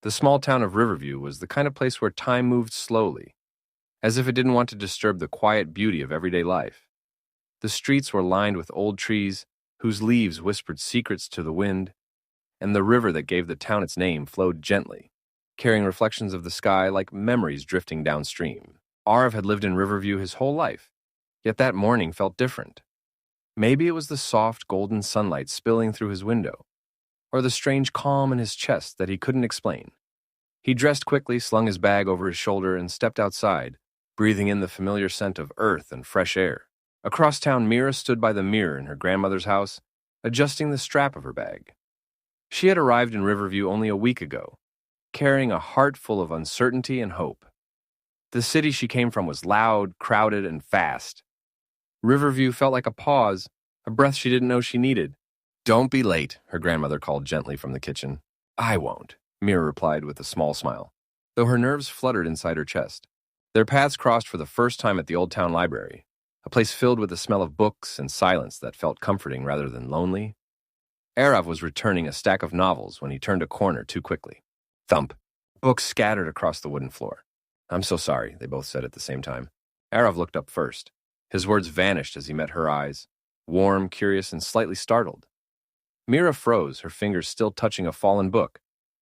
The small town of Riverview was the kind of place where time moved slowly, as if it didn't want to disturb the quiet beauty of everyday life. The streets were lined with old trees whose leaves whispered secrets to the wind, and the river that gave the town its name flowed gently, carrying reflections of the sky like memories drifting downstream. Aarav had lived in Riverview his whole life, yet that morning felt different. Maybe it was the soft golden sunlight spilling through his window, or the strange calm in his chest that he couldn't explain. He dressed quickly, slung his bag over his shoulder, and stepped outside, breathing in the familiar scent of earth and fresh air. Across town, Meera stood by the mirror in her grandmother's house, adjusting the strap of her bag. She had arrived in Riverview only a week ago, carrying a heart full of uncertainty and hope. The city she came from was loud, crowded, and fast. Riverview felt like a pause, a breath she didn't know she needed. "Don't be late," her grandmother called gently from the kitchen. "I won't," Meera replied with a small smile, though her nerves fluttered inside her chest. Their paths crossed for the first time at the Old Town Library, a place filled with the smell of books and silence that felt comforting rather than lonely. Aarav was returning a stack of novels when he turned a corner too quickly. Thump. Books scattered across the wooden floor. "I'm so sorry," they both said at the same time. Aarav looked up first. His words vanished as he met her eyes, warm, curious, and slightly startled. Meera froze, her fingers still touching a fallen book,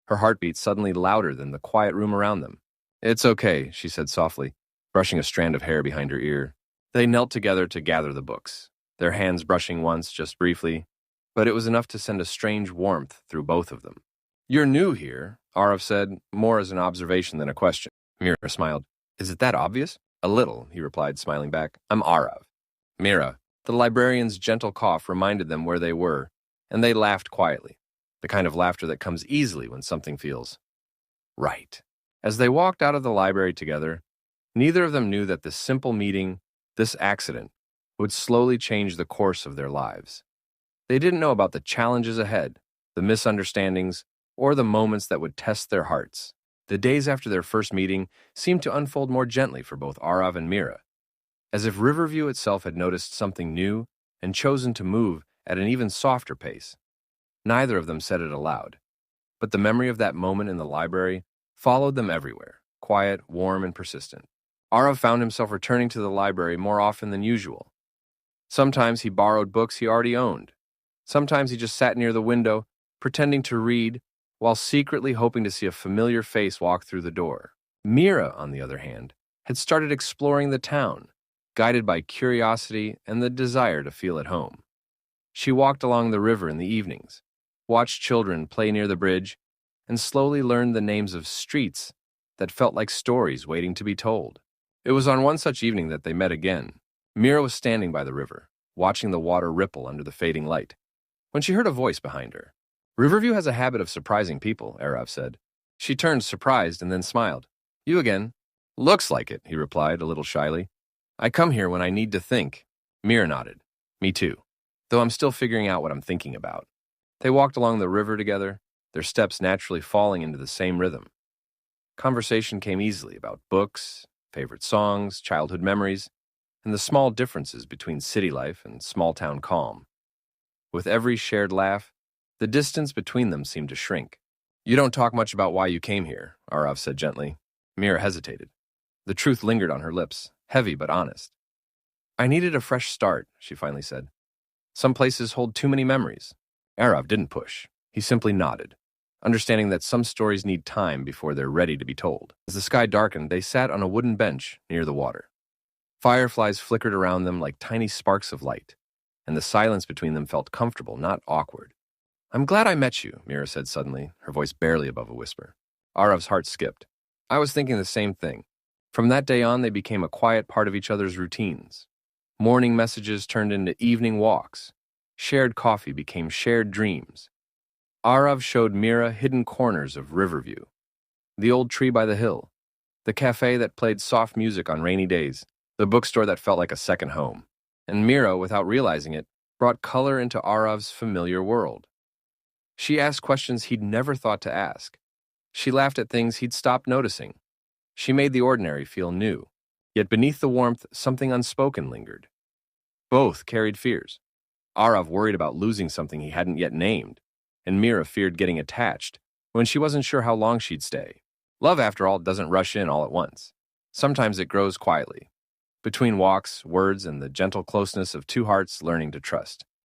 her heartbeat suddenly louder than the quiet room around them. "It's okay," she said softly, brushing a strand of hair behind her ear. They knelt together to gather the books, their hands brushing once just briefly, but it was enough to send a strange warmth through both of them. "You're new here," Aarav said, more as an observation than a question. Meera smiled. "Is it that obvious?" "A little," he replied, smiling back. "I'm Aarav." "Meera." The librarian's gentle cough reminded them where they were, and they laughed quietly, the kind of laughter that comes easily when something feels right. As they walked out of the library together, neither of them knew that this simple meeting, this accident, would slowly change the course of their lives. They didn't know about the challenges ahead, the misunderstandings, or the moments that would test their hearts. The days after their first meeting seemed to unfold more gently for both Aarav and Meera, as if Riverview itself had noticed something new and chosen to move at an even softer pace. Neither of them said it aloud, but the memory of that moment in the library followed them everywhere, quiet, warm, and persistent. Aarav found himself returning to the library more often than usual. Sometimes he borrowed books he already owned. Sometimes he just sat near the window, pretending to read, while secretly hoping to see a familiar face walk through the door. Meera, on the other hand, had started exploring the town, guided by curiosity and the desire to feel at home. She walked along the river in the evenings, watched children play near the bridge, and slowly learned the names of streets that felt like stories waiting to be told. It was on one such evening that they met again. Meera was standing by the river, watching the water ripple under the fading light, when she heard a voice behind her. "Riverview has a habit of surprising people," Aarav said. She turned surprised and then smiled. "You again?" "Looks like it," he replied, a little shyly. "I come here when I need to think." Meera nodded. "Me too, though I'm still figuring out what I'm thinking about." They walked along the river together, their steps naturally falling into the same rhythm. Conversation came easily about books, favorite songs, childhood memories, and the small differences between city life and small-town calm. With every shared laugh, the distance between them seemed to shrink. "You don't talk much about why you came here," Aarav said gently. Meera hesitated. The truth lingered on her lips, heavy but honest. "I needed a fresh start," she finally said. "Some places hold too many memories." Aarav didn't push. He simply nodded, understanding that some stories need time before they're ready to be told. As the sky darkened, they sat on a wooden bench near the water. Fireflies flickered around them like tiny sparks of light, and the silence between them felt comfortable, not awkward. "I'm glad I met you," Meera said suddenly, her voice barely above a whisper. Aarav's heart skipped. "I was thinking the same thing." From that day on, they became a quiet part of each other's routines. Morning messages turned into evening walks. Shared coffee became shared dreams. Aarav showed Meera hidden corners of Riverview. The old tree by the hill, the cafe that played soft music on rainy days, the bookstore that felt like a second home. And Meera, without realizing it, brought color into Aarav's familiar world. She asked questions he'd never thought to ask. She laughed at things he'd stopped noticing. She made the ordinary feel new. Yet beneath the warmth, something unspoken lingered. Both carried fears. Aarav worried about losing something he hadn't yet named, and Meera feared getting attached, when she wasn't sure how long she'd stay. Love, after all, doesn't rush in all at once. Sometimes it grows quietly, between walks, words, and the gentle closeness of two hearts learning to trust.